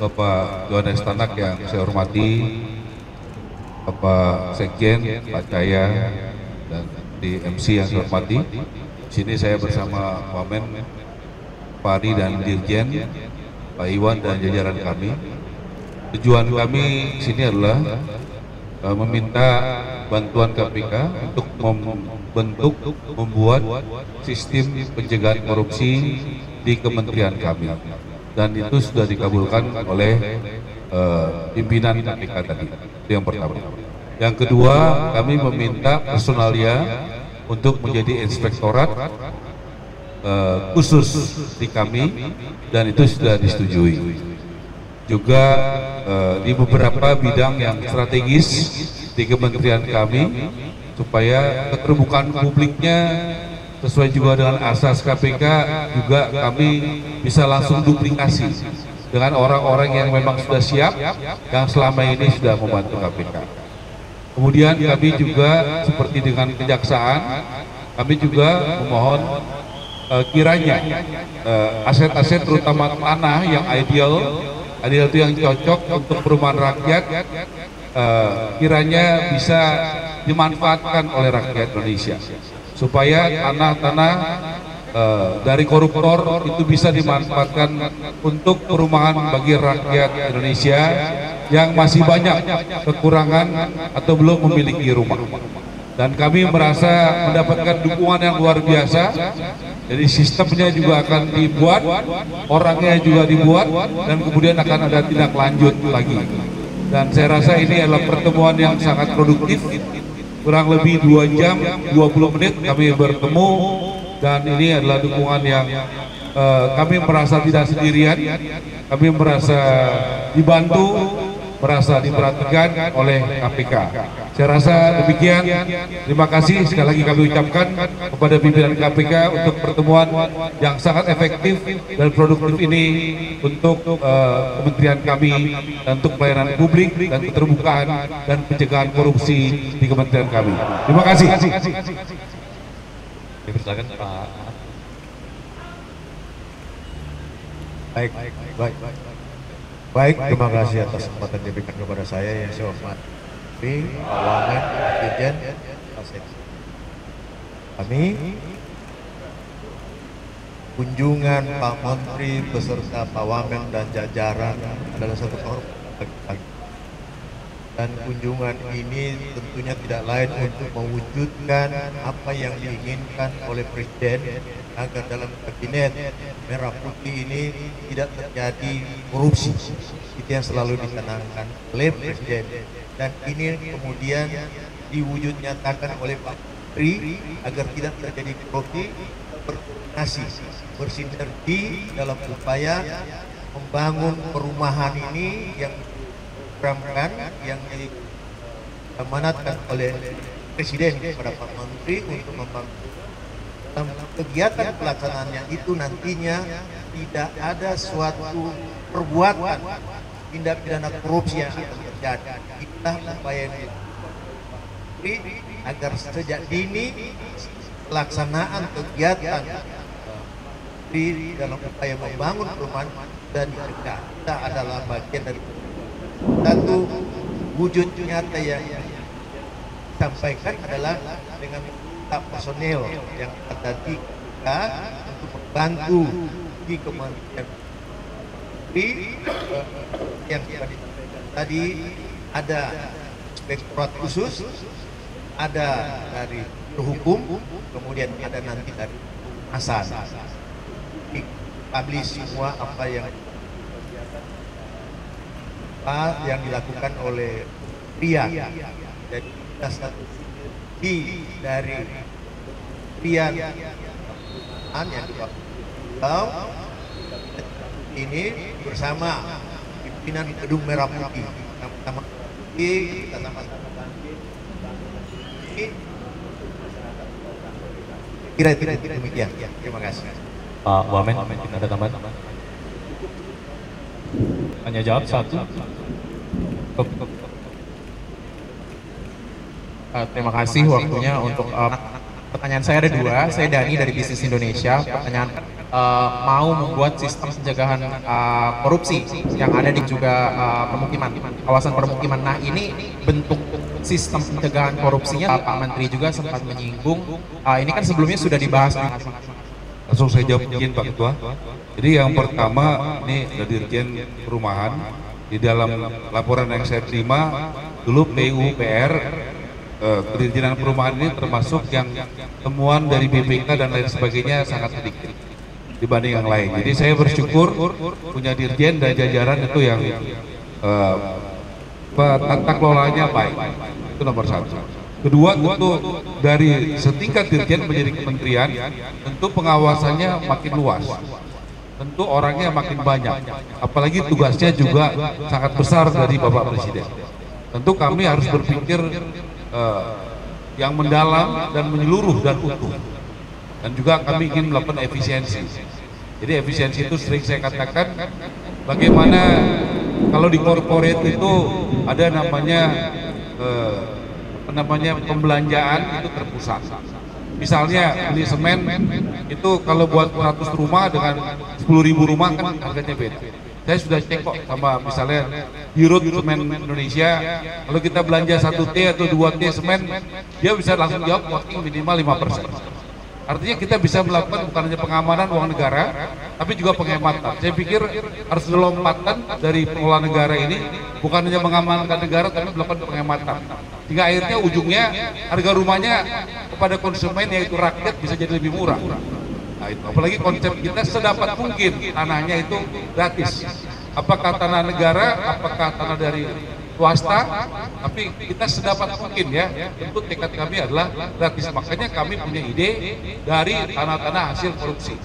Bapak Johannes Tanak yang saya hormati, Bapak Sekjen, Pak Cahya, dan di MC yang saya hormati. Di sini saya bersama Wamen, Pak Ari dan Dirjen, Pak Iwan dan jajaran kami. Tujuan kami di sini adalah meminta bantuan KPK untuk membuat sistem pencegahan korupsi di kementerian kami, dan itu sudah dikabulkan oleh pimpinan KPK tadi. Itu yang pertama. Yang kedua, kami meminta personalia untuk menjadi inspektorat khusus di kami, dan itu sudah disetujui. Juga di beberapa bidang yang strategis di kementerian kami, supaya keterbukaan publiknya sesuai juga dengan asas KPK, juga kami bisa langsung duplikasi dengan orang-orang yang memang sudah siap, yang selama ini sudah membantu KPK. Kemudian kami juga seperti dengan kejaksaan, kami juga memohon kiranya aset-aset terutama tanah yang ideal itu yang cocok untuk perumahan rakyat, kiranya bisa dimanfaatkan oleh rakyat Indonesia, supaya tanah-tanah dari koruptor itu bisa dimanfaatkan untuk perumahan bagi rakyat Indonesia yang masih banyak kekurangan atau belum memiliki rumah. Dan kami merasa mendapatkan dukungan yang luar biasa. Jadi sistemnya juga akan dibuat, orangnya juga dibuat, dan kemudian akan ada tindak lanjut lagi. Dan saya rasa ini adalah pertemuan yang sangat produktif. Kurang lebih 2 jam 20 menit kami bertemu, dan ini adalah dukungan yang kami merasa tidak sendirian, kami merasa dibantu, merasa diperhatikan oleh KPK. Saya rasa demikian. Terima kasih sekali lagi kami ucapkan kepada pimpinan KPK untuk pertemuan yang sangat efektif dan produktif ini untuk kementerian kami, dan untuk pelayanan publik dan keterbukaan dan pencegahan korupsi di kementerian kami. Terima kasih. Silakan Pak. Baik, terima kasih atas kesempatan yang diberikan kepada saya. Yang saya hormati Pak Wamen, Pak Dirjen, Pak Sekjen. Kami kunjungan Pak Menteri beserta Pak Wamen dan jajaran adalah satu kehormatan bagi kami. Dan kunjungan ini tentunya tidak lain untuk mewujudkan apa yang diinginkan oleh Presiden, agar dalam kabinet merah putih ini tidak terjadi korupsi. Itu yang selalu dicanangkan oleh Presiden, dan ini kemudian diwujud nyatakan oleh Pak Menteri agar tidak terjadi korupsi, berkoordinasi, bersinergi dalam upaya membangun perumahan ini yang diprogramkan, yang diamanatkan oleh Presiden kepada Pak Menteri untuk membangun. Dalam kegiatan pelaksanaannya itu nantinya tidak ada suatu perbuatan tindak pidana korupsi yang akan terjadi. Kita upaya agar sejak dini pelaksanaan kegiatan di dalam upaya membangun perumahan dan dicegah. Kita adalah bagian dari satu wujud nyata yang disampaikan adalah dengan personel yang ada di kita untuk membantu di kementerian yang tadi ada inspektorat khusus, ada dari hukum, kemudian ada nanti dari ASAN. Publish semua apa yang dilakukan oleh Ria. Jadi kita satu dari Rian yang dibawa ini bersama pimpinan Gedung Merah Putih, sama-sama kita sama-sama kira-kira demikian. Terima kasih. Pak Wamen, ada tambahan? Hanya jawab satu. Terima kasih waktunya untuk pertanyaan saya ada 2. Saya Dani dari Bisnis Indonesia. Pertanyaan mau membuat sistem pencegahan korupsi yang ada di juga kawasan permukiman. Nah, ini bentuk sistem pencegahan korupsinya Pak Menteri juga sempat menyinggung. Ini kan sebelumnya sudah dibahas. Langsung saya jawab izin Pak Ketua. Jadi yang pertama ini dari Dirjen Perumahan, di dalam laporan yang saya terima dulu PUPR Dirjenan Perumahan ini termasuk yang temuan dari BPK dan lain sebagainya sangat sedikit dibanding yang lain. Jadi saya bersyukur punya Dirjen dan jajaran itu yang tata kelolanya baik. Itu nomor satu. Kedua, tentu dari setingkat Dirjen menjadi kementerian, tentu pengawasannya makin luas. Tentu orangnya makin banyak. Apalagi tugasnya juga sangat besar dari Bapak Presiden. Tentu kami harus berpikir yang mendalam dan menyeluruh dan utuh. Dan juga kami ingin melakukan efisiensi. Jadi efisiensi itu sering saya katakan, bagaimana kalau di corporate itu ada namanya pembelanjaan itu terpusat. Misalnya beli semen itu kalau buat 100 rumah dengan 10.000 rumah kan harganya beda. Saya sudah cek kok sama misalnya Dirut Semen Indonesia, kalau kita belanja 1T atau 2T semen, dia bisa langsung jawab working minimal 5%. Artinya kita bisa melakukan bukan hanya pengamanan uang negara, tapi juga penghematan. Saya pikir harus ada lompatan dari pengelola negara ini, bukan hanya mengamankan negara, tapi melakukan penghematan. Hingga akhirnya ujungnya harga rumahnya kepada konsumen yaitu rakyat bisa jadi lebih murah. Nah, itu. Apalagi konsep kita sedapat mungkin tanahnya itu gratis. Apakah tanah negara, apakah tanah dari swasta, tapi kita sedapat mungkin ya. Tentu tekad kami adalah gratis. Makanya kami punya ide dari tanah-tanah hasil korupsi.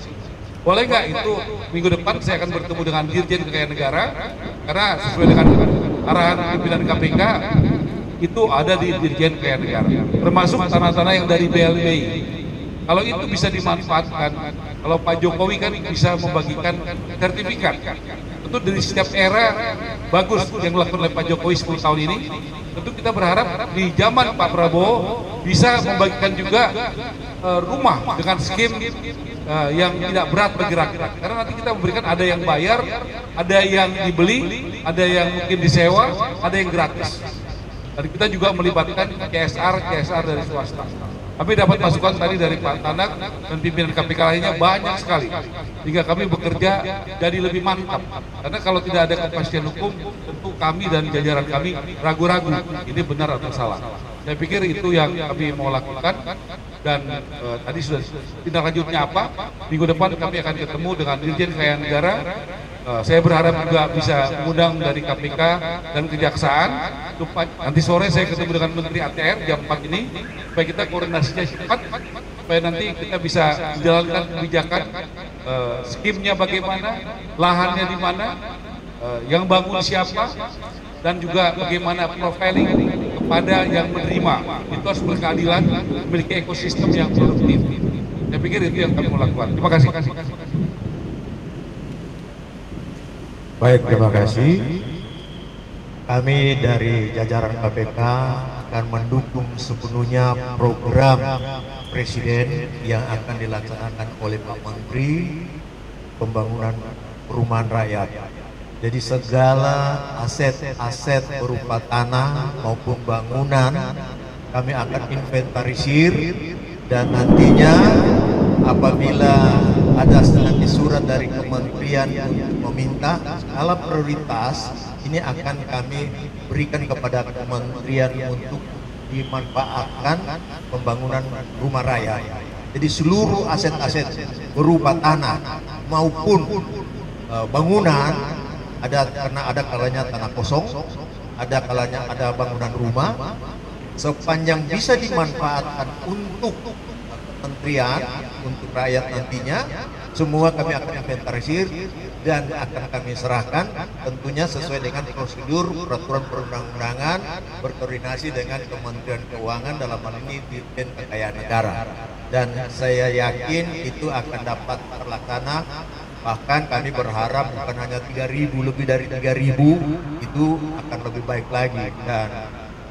Boleh nggak itu minggu depan saya akan bertemu dengan Dirjen Kekayaan Negara, karena sesuai dengan arahan pimpinan KPK itu ada di Dirjen Kekayaan Negara, termasuk tanah-tanah yang dari BLBI. Kalau itu bisa dimanfaatkan, kalau Pak Jokowi kan bisa membagikan sertifikat. Tentu dari setiap era bagus yang dilakukan oleh Pak Jokowi 10 tahun ini. Tentu kita berharap di zaman Pak Prabowo bisa membagikan juga rumah dengan skim yang tidak berat bagi rakyat. Karena nanti kita memberikan ada yang bayar, ada yang dibeli, ada yang mungkin disewa, ada yang gratis. Dan kita juga melibatkan CSR dari swasta. Kami dapat masukan tadi dari Pak Tanak dan pimpinan KPK lainnya banyak sekali. Hingga kami bekerja jadi lebih mantap. Karena kalau tidak ada kepastian hukum, tentu kami dan jajaran kami ragu-ragu ini benar atau salah. Saya pikir itu yang kami mau lakukan. Dan tadi sudah tindak lanjutnya apa? Minggu depan kami akan ketemu dengan Dirjen Kekayaan Negara. Saya berharap juga bisa mengundang dari KPK dan Kejaksaan. Nanti sore saya ketemu dengan Menteri ATR jam 4 ini, supaya kita koordinasinya cepat, supaya nanti kita bisa menjalankan kebijakan, skimnya bagaimana, lahannya di mana, yang bangun siapa, dan juga bagaimana profiling kepada yang menerima. Itu harus berkeadilan, memiliki ekosistem yang produktif. Saya pikir itu yang kami mau lakukan. Terima kasih. Baik, terima kasih. Kami dari jajaran KPK akan mendukung sepenuhnya program Presiden yang akan dilaksanakan oleh Pak Menteri pembangunan perumahan rakyat. Jadi segala aset-aset berupa tanah maupun bangunan kami akan inventarisir, dan nantinya apabila ada nanti surat dari kementerian untuk meminta skala prioritas, ini akan kami berikan kepada kementerian untuk dimanfaatkan pembangunan rumah rakyat. Jadi seluruh aset-aset berupa tanah maupun bangunan, karena ada kalanya tanah kosong, ada kalanya ada bangunan rumah, sepanjang bisa dimanfaatkan untuk kementerian, untuk rakyat nantinya, semua kami akan inventarisir dan akan kami serahkan tentunya sesuai dengan prosedur peraturan perundang-undangan, berkoordinasi dengan Kementerian Keuangan, dalam hal ini Dirjen Kekayaan Negara. Dan saya yakin itu akan dapat terlaksana. Bahkan kami berharap bukan hanya 3.000, lebih dari 3.000 itu akan lebih baik lagi. Dan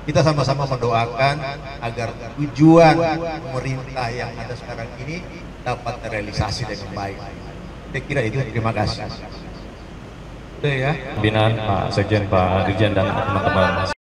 kita sama-sama mendoakan agar tujuan pemerintah yang ada sekarang ini dapat terrealisasi dengan baik. Saya kira itu, terima kasih. Udah ya. Pimpinan, Pak Sekjen, Pak Dirjen, dan teman-teman